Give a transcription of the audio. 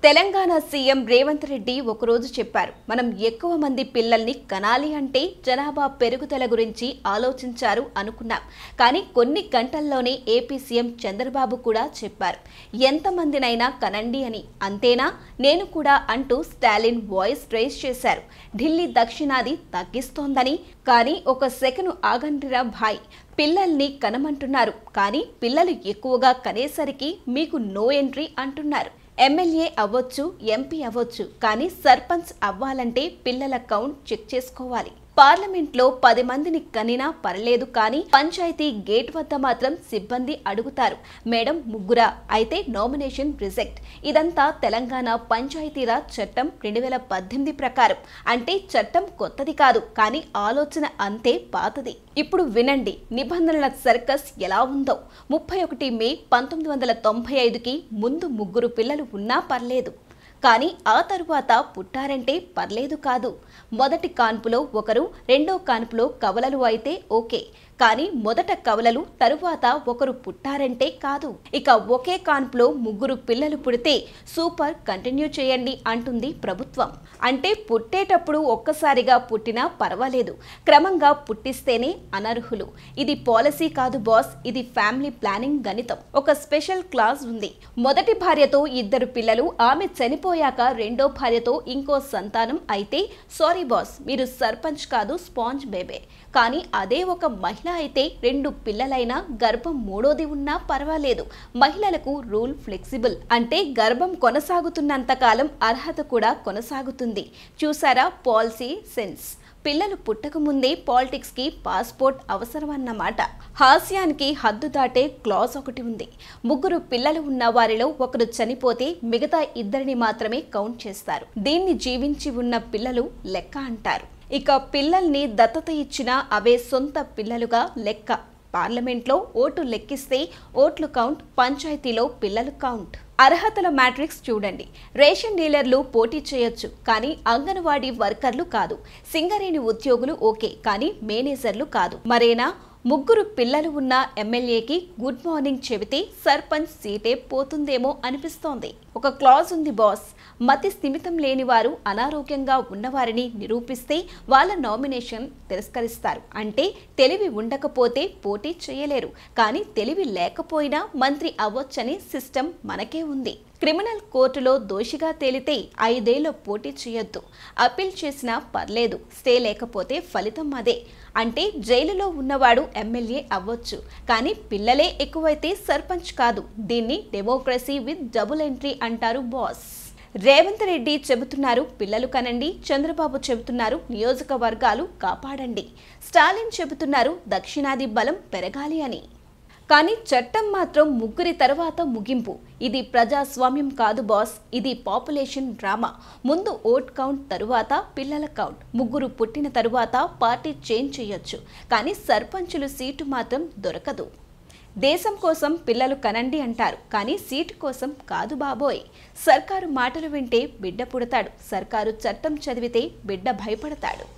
Telangana CM Revanth Reddy ఒకరోజు చెప్పారు, మనం ఎక్కువ మంది పిల్లల్ని కనాలి అంటే జనాభా పెరుగుదల గురించి ఆలోచించారు అనుకున్నాం. కానీ కొన్ని గంటల్లోనే ఏపీ సీఎం చంద్రబాబు కూడా చెప్పారు, ఎంతమందినైనా కనండి అని. అంతేనా, నేను కూడా అంటూ స్టాలిన్ వాయిస్ రైజ్ చేశారు. ఢిల్లీ దక్షిణాది తగ్గిస్తోందని. కానీ ఒక సెకను ఆగండిరా భాయ్, పిల్లల్ని కనమంటున్నారు, కానీ పిల్లలు ఎక్కువగా కనేసరికి మీకు నో ఎంట్రీ అంటున్నారు. ఎమ్మెల్యే అవ్వచ్చు, ఎంపీ అవ్వచ్చు, కానీ సర్పంచ్ అవ్వాలంటే పిల్లల కౌంట్ చెక్ చేసుకోవాలి. పార్లమెంట్లో 10 మందిని కనినా పర్లేదు, కానీ పంచాయతీ గేట్ వద్ద మాత్రం సిబ్బంది అడుగుతారు, మేడం ముగ్గురా, అయితే నామినేషన్ రిజెక్ట్. ఇదంతా తెలంగాణ పంచాయతీరాజ్ చట్టం 2018 ప్రకారం. అంటే చట్టం కొత్తది కాదు, కానీ ఆలోచన అంతే పాతది. ఇప్పుడు వినండి నిబంధనల సర్కస్ ఎలా ఉందో. 31 మే 1995కి ముందు ముగ్గురు పిల్లలు ఉన్నా పర్లేదు, కానీ ఆ తరువాత పుట్టారంటే పర్లేదు కాదు. మొదటి కాన్పులో ఒకరు, రెండో కాన్పులో కవలలు అయితే ఓకే, కానీ మొదట కవలలు తరువాత ఒకరు పుట్టారంటే కాదు. ఇక ఒకే కాన్పులో ముగ్గురు పిల్లలు పుడితే సూపర్, కంటిన్యూ చేయండి అంటుంది ప్రభుత్వం. అంటే పుట్టేటప్పుడు ఒక్కసారిగా పుట్టినా పర్వాలేదు, క్రమంగా పుట్టిస్తేనే అనర్హులు. ఇది పాలసీ కాదు బాస్, ఇది ఫ్యామిలీ ప్లానింగ్ గణితం. ఒక స్పెషల్ క్లాజ్ ఉంది. మొదటి భార్యతో 2 పిల్లలు, ఆమె చనిపోయాక రెండో భార్యతో ఇంకో సంతానం అయితే సారీ బాస్, మీరు సర్పంచ్ కాదు, స్పాంజ్ బేబే. కానీ అదే ఒక మహిళ అయితే 2 పిల్లలైనా గర్భం మూడోది ఉన్నా పర్వాలేదు. మహిళలకు రూల్ ఫ్లెక్సిబుల్. అంటే గర్భం కొనసాగుతున్నంత కాలం అర్హత కూడా కొనసాగుతుంది. చూసారా పాలసీ సెన్స్. పిల్లలు పుట్టకముందే పాలిటిక్స్ కి పాస్పోర్ట్ అవసరమన్నమాట. హాస్యానికి హద్దు దాటే క్లాజ్ ఒకటి ఉంది. ముగ్గురు పిల్లలు ఉన్న వారిలో ఒకరు చనిపోతే మిగతా 2ని మాత్రమే కౌంట్ చేస్తారు. దీన్ని జీవించి ఉన్న పిల్లలు లెక్క అంటారు. ఇక పిల్లల్ని దత్తత ఇచ్చినా అవే సొంత పిల్లలుగా లెక్క. పార్లమెంట్లో ఓటు లెక్కిస్తే ఓట్లు కౌంట్, పంచాయతీలో పిల్లలు కౌంట్. అర్హతల మ్యాట్రిక్స్ చూడండి. రేషన్ డీలర్లు పోటీ చేయొచ్చు, కానీ అంగన్వాడీ వర్కర్లు కాదు. సింగరేణి ఉద్యోగులు ఓకే, కానీ మేనేజర్లు కాదు. మరేనా ముగ్గురు పిల్లలు ఉన్న ఎమ్మెల్యేకి గుడ్ మార్నింగ్ చెబితే సర్పంచ్ సీటే పోతుందేమో అనిపిస్తోంది. ఒక క్లాజ్ ఉంది బాస్, మతి స్థిమితం లేని వారు, అనారోగ్యంగా ఉన్నవారిని నిరూపిస్తే వాళ్ళ నామినేషన్ తిరస్కరిస్తారు. అంటే తెలివి ఉండకపోతే పోటీ చేయలేరు, కానీ తెలివి లేకపోయినా మంత్రి అవ్వొచ్చని సిస్టమ్ మనకే ఉంది. క్రిమినల్ కోర్టులో దోషిగా తేలితే 5 ఏళ్లు పోటీ చేయొద్దు, అప్పీల్ చేసినా పర్లేదు, స్టే లేకపోతే ఫలితం అదే. అంటే జైలులో ఉన్నవాడు ఎమ్మెల్యే అవ్వచ్చు, కానీ పిల్లలే ఎక్కువైతే సర్పంచ్ కాదు. దీన్ని డెమోక్రసీ విత్ డబుల్ ఎంట్రీ అంటారు బాస్. రేవంత్ రెడ్డి చెబుతున్నారు పిల్లలు కనండి, చంద్రబాబు చెబుతున్నారు నియోజకవర్గాలు కాపాడండి, స్టాలిన్ చెబుతున్నారు దక్షిణాది బలం పెరగాలి అని. కానీ చట్టం మాత్రం ముగ్గురి తర్వాత ముగింపు. ఇది ప్రజాస్వామ్యం కాదు బాస్, ఇది పాపులేషన్ డ్రామా. ముందు ఓట్ కౌంట్, తరువాత పిల్లల కౌంట్. ముగ్గురు పుట్టిన తరువాత పార్టీ చేంజ్ చేయొచ్చు, కానీ సర్పంచులు సీటు మాత్రం దొరకదు. దేశం కోసం పిల్లలు కనండి అంటారు, కానీ సీటు కోసం కాదు బాబోయ్. సర్కారు మాటలు వింటే బిడ్డ పుడతాడు, సర్కారు చట్టం చదివితే బిడ్డ భయపడతాడు.